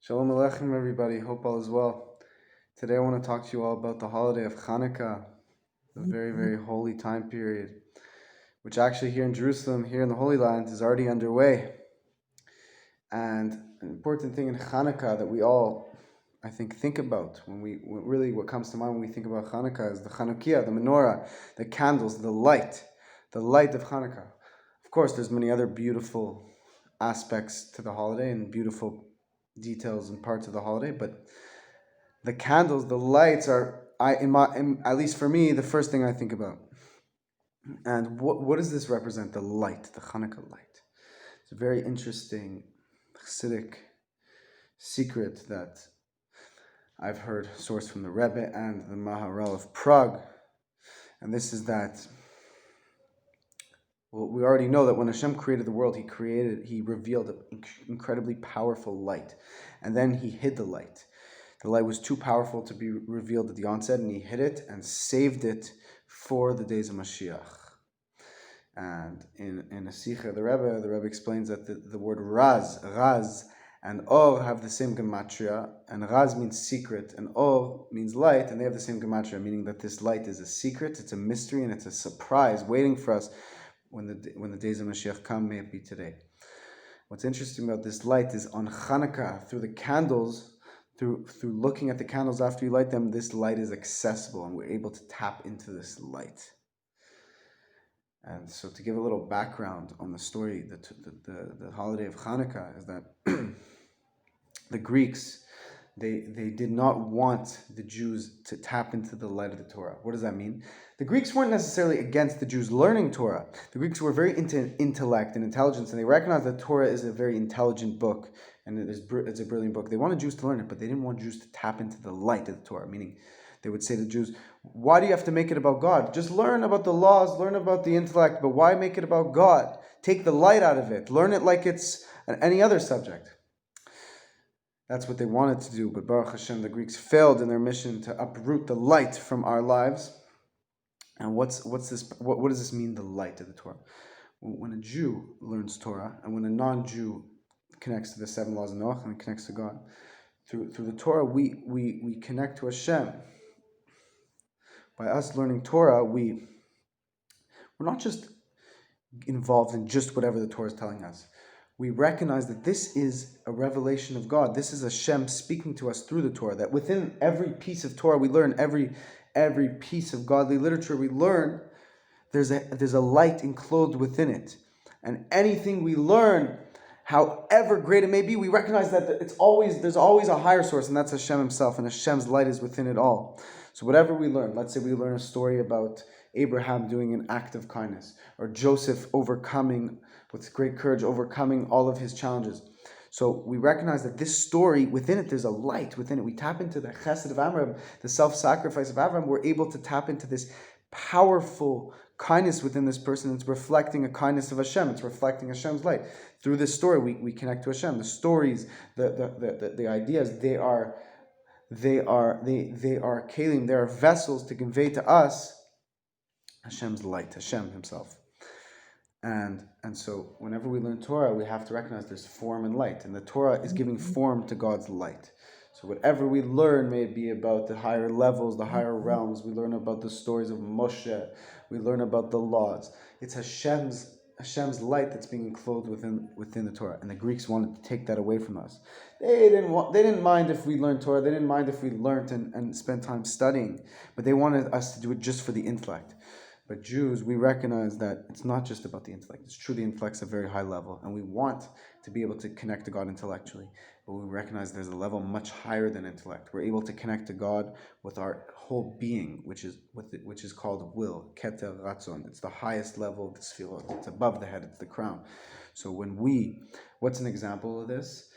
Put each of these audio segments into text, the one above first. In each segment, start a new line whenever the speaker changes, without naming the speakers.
Shalom Aleichem, everybody. Hope all is well. Today I want to talk to you all about the holiday of Hanukkah, a very, very holy time period, which actually here in Jerusalem, here in the Holy Land, is already underway. And an important thing in Hanukkah that we all, I think about what comes to mind when we think about Hanukkah is the Chanukiah, the menorah, the candles, the light of Hanukkah. Of course, there's many other beautiful aspects to the holiday and beautiful details and parts of the holiday, but the candles, the lights are, at least for me, the first thing I think about. And what does this represent? The light, the Hanukkah light. It's a very interesting Hasidic secret that I've heard sourced from the Rebbe and the Maharal of Prague. And this is that, well, we already know that when Hashem created the world, He revealed an incredibly powerful light. And then He hid the light. The light was too powerful to be revealed at the onset, and He hid it and saved it for the days of Mashiach. And in a Sikha, the Rebbe explains that the word Raz, and Or have the same gematria, and Raz means secret, and Or means light, and they have the same gematria, meaning that this light is a secret, it's a mystery, and it's a surprise waiting for us when the days of Mashiach come, may it be today. What's interesting about this light is on Hanukkah, through the candles, through looking at the candles after you light them, this light is accessible, and we're able to tap into this light. And so, to give a little background on the story, the holiday of Hanukkah is that the Greeks, they did not want the Jews to tap into the light of the Torah. What does that mean? The Greeks weren't necessarily against the Jews learning Torah. The Greeks were very into intellect and intelligence, and they recognized that Torah is a very intelligent book, and it's a brilliant book. They wanted Jews to learn it, but they didn't want Jews to tap into the light of the Torah, meaning they would say to the Jews, why do you have to make it about God? Just learn about the laws, learn about the intellect, but why make it about God? Take the light out of it. Learn it like it's any other subject. That's what they wanted to do, but Baruch Hashem, the Greeks failed in their mission to uproot the light from our lives. And what's this? What does this mean, the light of the Torah? When a Jew learns Torah, and when a non-Jew connects to the 7 laws of Noach and connects to God, through the Torah, we connect to Hashem. By us learning Torah, we're not just involved in just whatever the Torah is telling us. We recognize that this is a revelation of God. This is Hashem speaking to us through the Torah. That within every piece of Torah we learn, every piece of godly literature we learn, there's a light enclosed within it. And anything we learn, however great it may be, we recognize that there's always a higher source, and that's Hashem Himself, and Hashem's light is within it all. So whatever we learn, let's say we learn a story about Abraham doing an act of kindness, or Joseph overcoming, with great courage, overcoming all of his challenges. So we recognize that this story, within it, there's a light within it. We tap into the chesed of Abraham, the self-sacrifice of Abraham. We're able to tap into this powerful kindness within this person. It's reflecting a kindness of Hashem. It's reflecting Hashem's light. Through this story, we connect to Hashem. The stories, the ideas, they are kelim, they are vessels to convey to us Hashem's light, Hashem Himself. And so whenever we learn Torah, we have to recognize there's form and light, and the Torah is giving form to God's light. So whatever we learn, may it be about the higher levels, the higher realms, we learn about the stories of Moshe, we learn about the laws. It's Hashem's light that's being enclosed within the Torah, and the Greeks wanted to take that away from us. They didn't mind if we learned Torah. They didn't mind if we learned and spent time studying, but they wanted us to do it just for the intellect. But Jews, we recognize that it's not just about the intellect. It's true the intellect's a very high level, and we want to be able to connect to God intellectually. But we recognize there's a level much higher than intellect. We're able to connect to God with our whole being, which is called will, keter ratzon. It's the highest level of the sefirot. It's above the head. It's the crown. So what's an example of this?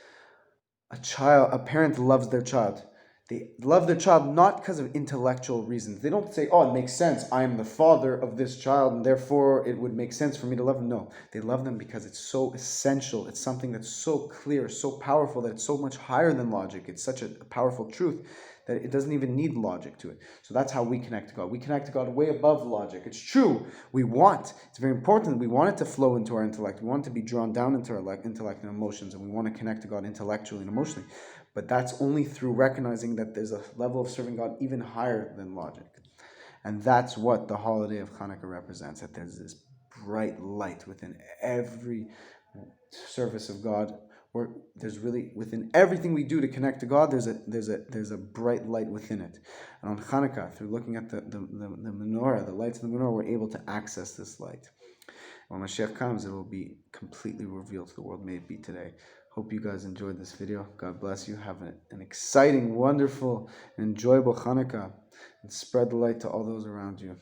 A parent loves their child. They love their child not because of intellectual reasons. They don't say, oh, it makes sense. I am the father of this child, and therefore it would make sense for me to love them. No, they love them because it's so essential. It's something that's so clear, so powerful, that it's so much higher than logic. It's such a powerful truth that it doesn't even need logic to it. So that's how we connect to God. We connect to God way above logic. It's true. It's very important. We want it to flow into our intellect. We want it to be drawn down into our intellect and emotions, and we want to connect to God intellectually and emotionally. But that's only through recognizing that there's a level of serving God even higher than logic. And that's what the holiday of Hanukkah represents, that there's this bright light within every service of God, where there's really, within everything we do to connect to God, there's a bright light within it. And on Hanukkah, through looking at the menorah, the lights of the menorah, we're able to access this light. When Mashiach comes, it will be completely revealed to the world. May it be today. Hope you guys enjoyed this video. God bless you. Have an exciting, wonderful, enjoyable Hanukkah, and spread the light to all those around you.